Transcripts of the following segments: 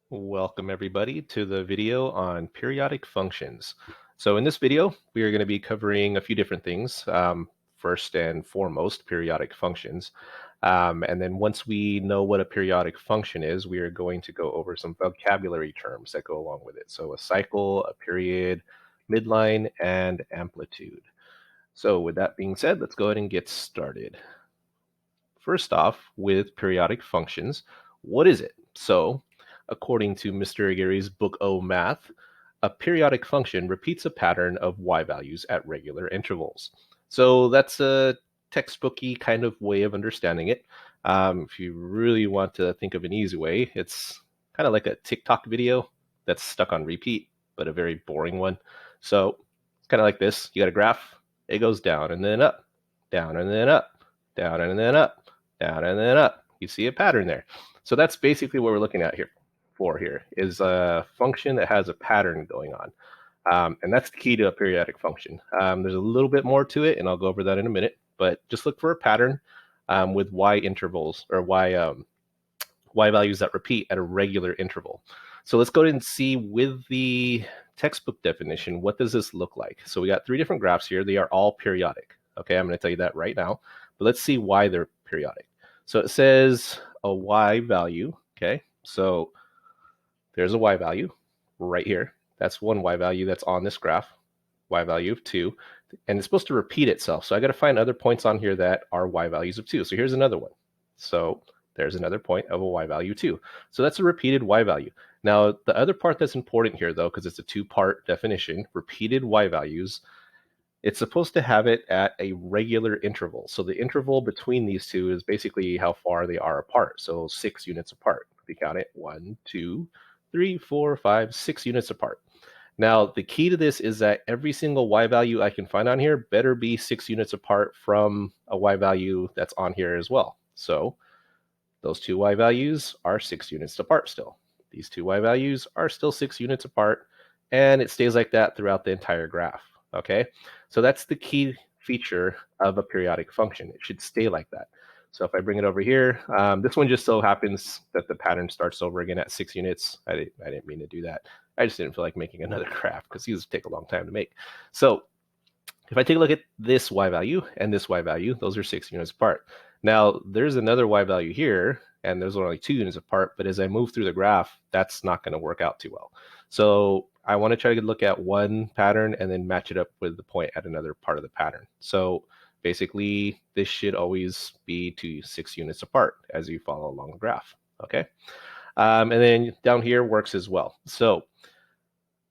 Welcome everybody to the video on periodic functions. So in this video, we are going to be covering a few different things. First and foremost, periodic functions. And then once we know what a periodic function is, we are going to go over some vocabulary terms that go along with it. So a cycle, a period, midline, and amplitude. So with that being said, let's go ahead and get started. First off, with periodic functions, what is it? So, according to Mr. Aguirre's book O Math, a periodic function repeats a pattern of y values at regular intervals. So that's a textbooky kind of way of understanding it. If you really want to think of an easy way, it's kind of like a TikTok video that's stuck on repeat, but a very boring one. So it's kind of like this. You got a graph, it goes down and then up, down and then up, down and then up, down and then up. You see a pattern there. So that's basically what we're looking at here is a function that has a pattern going on. And that's the key to a periodic function. There's a little bit more to it, and I'll go over that in a minute, but just look for a pattern with y intervals or y values that repeat at a regular interval. So let's go ahead and see with the textbook definition, what does this look like? So we got three different graphs here. They are all periodic. Okay, I'm going to tell you that right now, but let's see why they're periodic. So it says a y value. Okay, so there's a y value right here. That's one y value that's on this graph, y value of 2, and it's supposed to repeat itself. So I got to find other points on here that are y values of 2. So here's another one. So there's another point of a y value 2. So that's a repeated y value. Now, the other part that's important here, though, because it's a two-part definition, repeated y values, it's supposed to have it at a regular interval. So the interval between these two is basically how far they are apart. So 6 units apart. If you count it, 1, 2, 3, 4, 5, 6 units apart. Now, the key to this is that every single y value I can find on here better be 6 units apart from a y value that's on here as well. So those two y values are 6 units apart still. These two y values are still 6 units apart, and it stays like that throughout the entire graph. Okay, so that's the key feature of a periodic function. It should stay like that. So if I bring it over here, this one just so happens that the pattern starts over again at 6 units. I didn't mean to do that. I just didn't feel like making another graph because these take a long time to make. So if I take a look at this y value and this y value, those are 6 units apart. Now, there's another y value here, and those are only 2 units apart, but as I move through the graph, that's not going to work out too well. So I want to try to look at one pattern and then match it up with the point at another part of the pattern. So basically, this should always be 6 units apart as you follow along the graph, okay? And then down here works as well. So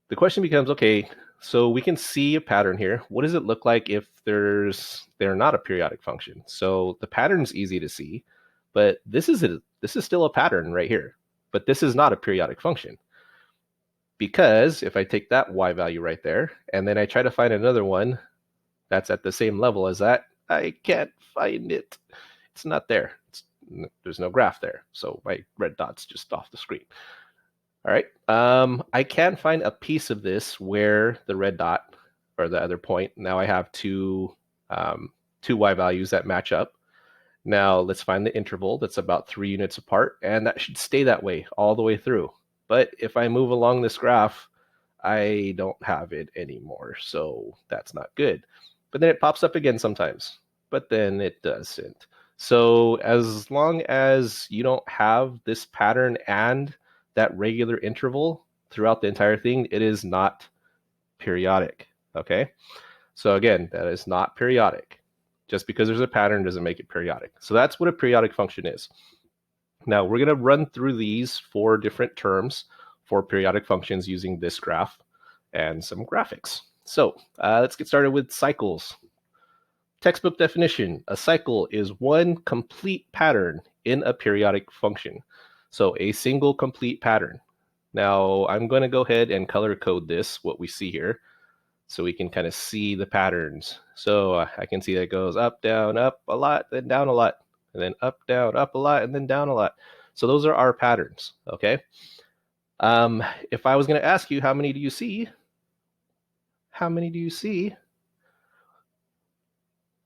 the question becomes, okay, so we can see a pattern here. What does it look like if they're not a periodic function? So the pattern's easy to see, but this is still a pattern right here. But this is not a periodic function. Because if I take that y value right there, and then I try to find another one that's at the same level as that, I can't find it. It's not there. There's no graph there. So my red dot's just off the screen. All right. I can find a piece of this where the red dot or the other point, now I have two y values that match up. Now let's find the interval that's about 3 units apart, and that should stay that way all the way through. But if I move along this graph, I don't have it anymore, so that's not good. But then it pops up again sometimes, but then it doesn't. So as long as you don't have this pattern and that regular interval throughout the entire thing, it is not periodic, okay? So again, that is not periodic. Just because there's a pattern doesn't make it periodic. So that's what a periodic function is. Now we're going to run through these 4 different terms for periodic functions using this graph and some graphics. So let's get started with cycles. Textbook definition: a cycle is one complete pattern in a periodic function. So a single complete pattern. Now I'm going to go ahead and color code this, what we see here, so we can kind of see the patterns. So I can see that it goes up, down, up a lot, then down a lot, and then up, down, up a lot, and then down a lot. So those are our patterns, okay? If I was going to ask you, how many do you see? How many do you see?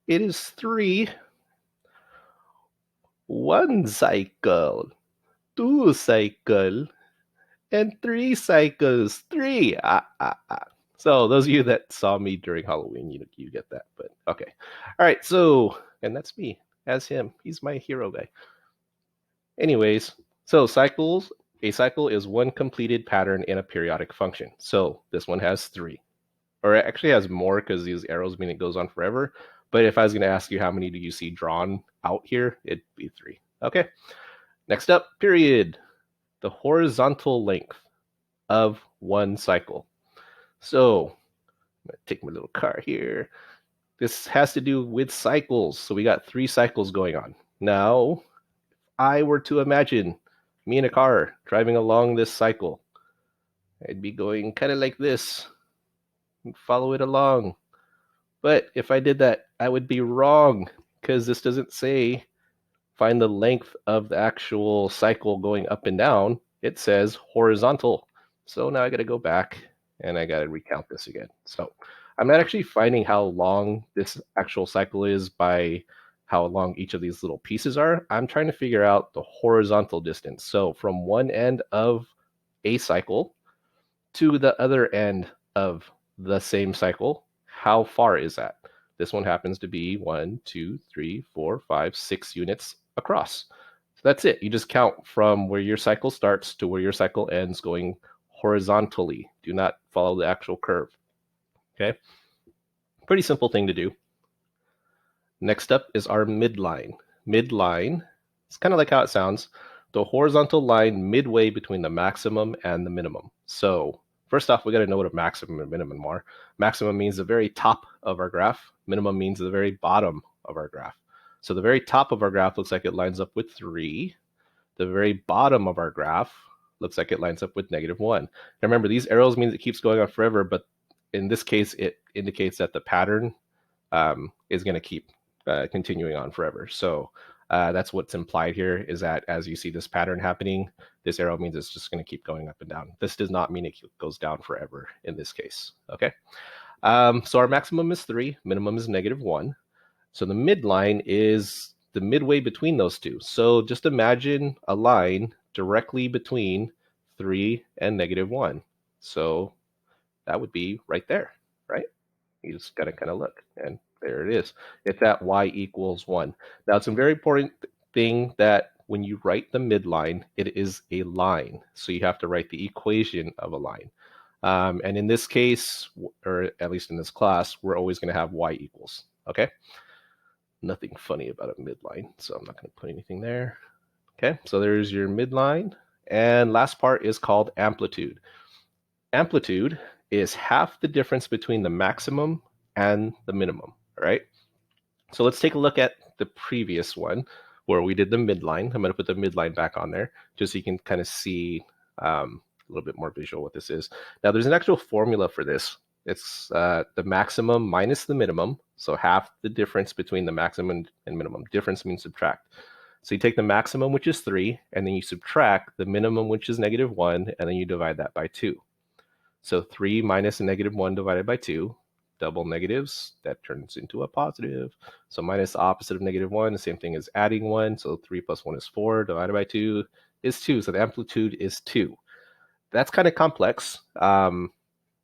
It is 3. 1 cycle, 2 cycle, And 3 cycles. 3. So those of you that saw me during Halloween, you get that. But okay. All right. So, and that's me as him. He's my hero guy. Anyways, so cycles. A cycle is one completed pattern in a periodic function. So this one has 3. Or it actually has more because these arrows mean it goes on forever. But if I was going to ask you how many do you see drawn out here, it'd be 3. Okay. Next up, period. The horizontal length of one cycle. So I'm going to take my little car here. This has to do with cycles. So we got 3 cycles going on. Now, I were to imagine me in a car driving along this cycle, I'd be going kind of like this and follow it along. But if I did that, I would be wrong because this doesn't say find the length of the actual cycle going up and down. It says horizontal. So now I got to go back and I got to recount this again. So I'm not actually finding how long this actual cycle is by how long each of these little pieces are. I'm trying to figure out the horizontal distance. So from one end of a cycle to the other end of the same cycle, how far is that? This one happens to be 1, 2, 3, 4, 5, 6 units across. So that's it. You just count from where your cycle starts to where your cycle ends going horizontally. Do not follow the actual curve. Okay? Pretty simple thing to do. Next up is our midline. Midline, it's kind of like how it sounds, the horizontal line midway between the maximum and the minimum. So first off, we got to know what a maximum and minimum are. Maximum means the very top of our graph. Minimum means the very bottom of our graph. So the very top of our graph looks like it lines up with 3. The very bottom of our graph looks like it lines up with -1. Now remember, these arrows means it keeps going on forever, but in this case, it indicates that the pattern is going to keep continuing on forever. So that's what's implied here, is that as you see this pattern happening, this arrow means it's just going to keep going up and down. This does not mean it goes down forever in this case. Okay. So our maximum is 3, minimum is -1. So the midline is the midway between those two. So just imagine a line directly between 3 and -1. So that would be right there, right? You just got to kind of look, and there it is. It's at y equals 1. Now, it's a very important thing that when you write the midline, it is a line. So you have to write the equation of a line. And in this case, or at least in this class, we're always going to have y equals. Okay? Nothing funny about a midline, so I'm not going to put anything there. Okay, so there's your midline. And last part is called amplitude. Amplitude is half the difference between the maximum and the minimum, all right? So let's take a look at the previous one where we did the midline. I'm going to put the midline back on there just so you can kind of see a little bit more visual what this is. Now, there's an actual formula for this. It's the maximum minus the minimum, so half the difference between the maximum and minimum. Difference means subtract. So you take the maximum, which is 3, and then you subtract the minimum, which is -1, and then you divide that by 2. So 3 minus a -1 divided by 2, double negatives, that turns into a positive. So minus the opposite of -1, the same thing as adding 1. So 3 plus 1 is 4, divided by 2 is 2. So the amplitude is 2. That's kind of complex.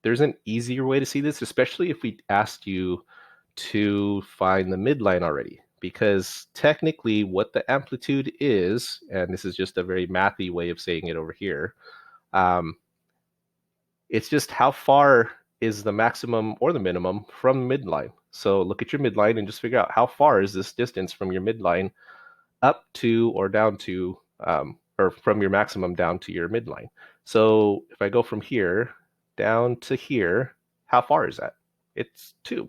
There's an easier way to see this, especially if we asked you to find the midline already. Because technically what the amplitude is, and this is just a very mathy way of saying it over here, it's just how far is the maximum or the minimum from midline. So look at your midline and just figure out how far is this distance from your midline up to or down to, or from your maximum down to your midline. So if I go from here down to here, how far is that? It's 2,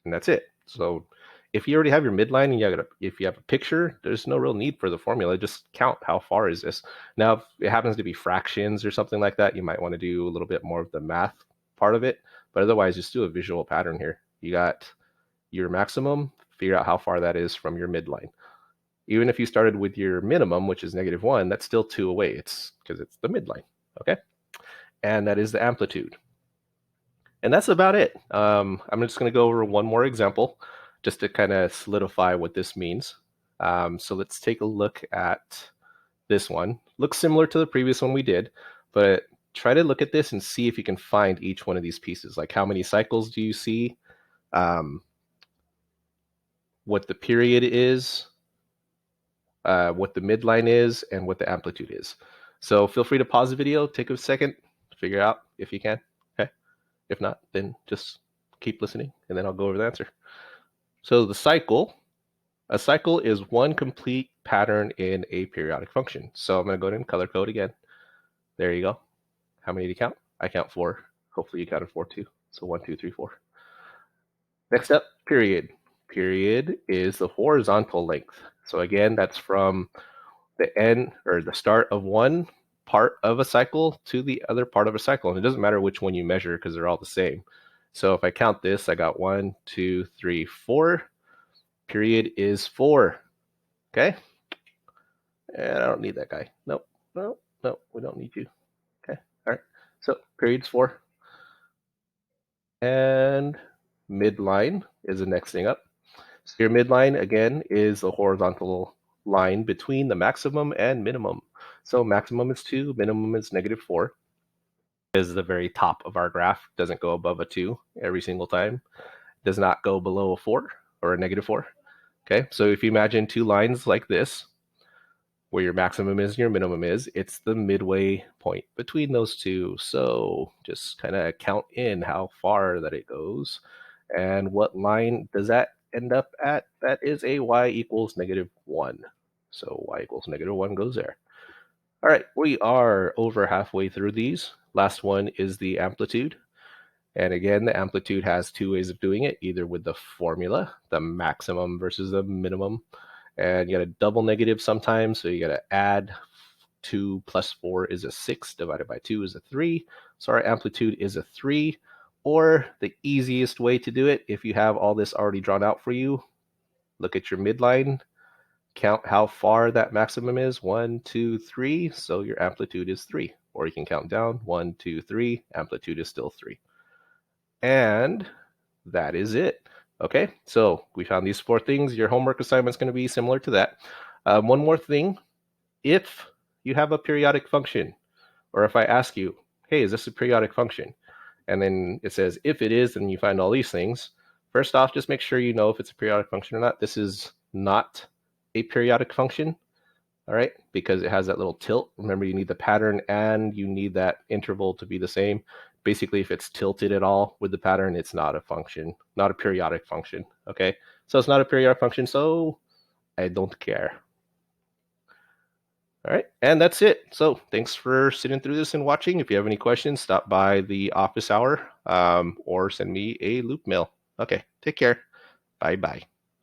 and that's it. So if you already have your midline and if you have a picture, there's no real need for the formula. Just count how far is this. Now, if it happens to be fractions or something like that, you might want to do a little bit more of the math part of it. But otherwise, just do a visual pattern here. You got your maximum, figure out how far that is from your midline. Even if you started with your minimum, which is -1, that's still 2 away. It's because it's the midline, okay? And that is the amplitude. And that's about it. I'm just going to go over one more example just to kind of solidify what this means. So let's take a look at this one. Looks similar to the previous one we did, but try to look at this and see if you can find each one of these pieces. Like, how many cycles do you see? What the period is, what the midline is, and what the amplitude is. So feel free to pause the video, take a second, figure out if you can. Okay. If not, then just keep listening, and then I'll go over the answer. So a cycle is one complete pattern in a periodic function. So I'm going to go ahead and color code again. There you go. How many do you count? I count 4. Hopefully you counted 4 too. So 1, 2, 3, 4. Next up, period. Period is the horizontal length. So again, that's from the end or the start of one part of a cycle to the other part of a cycle. And it doesn't matter which one you measure because they're all the same. So if I count this, I got 1, 2, 3, 4. Period is 4. Okay. And I don't need that guy. Nope. No, we don't need you. Okay. All right. So period's 4. And midline is the next thing up. So your midline, again, is the horizontal line between the maximum and minimum. So maximum is 2, minimum is -4. Is the very top of our graph. Doesn't go above a 2 every single time. Does not go below a 4 or a -4. Okay, so if you imagine two lines like this, where your maximum is and your minimum is, it's the midway point between those two. So just kind of count in how far that it goes. And what line does that end up at? That is a y equals -1. So y equals -1 goes there. All right, we are over halfway through these. Last one is the amplitude. And again, the amplitude has two ways of doing it, either with the formula, the maximum versus the minimum. And you got a double negative sometimes, so you got to add 2 plus 4 is a 6, divided by 2 is a 3. So our amplitude is a 3. Or the easiest way to do it, if you have all this already drawn out for you, look at your midline, count how far that maximum is, 1, 2, 3, so your amplitude is 3. Or you can count down, 1, 2, 3, amplitude is still 3. And that is it. Okay, so we found these 4 things. Your homework assignment is going to be similar to that. One more thing, if you have a periodic function, or if I ask you, hey, is this a periodic function? And then it says, if it is, then you find all these things. First off, just make sure you know if it's a periodic function or not. This is not a periodic function, all right, because it has that little tilt. Remember, you need the pattern and you need that interval to be the same. Basically, if it's tilted at all with the pattern, it's not a function, not a periodic function, okay? So it's not a periodic function, so I don't care. All right, and that's it. So thanks for sitting through this and watching. If you have any questions, stop by the office hour or send me a loop mail. Okay, take care. Bye-bye.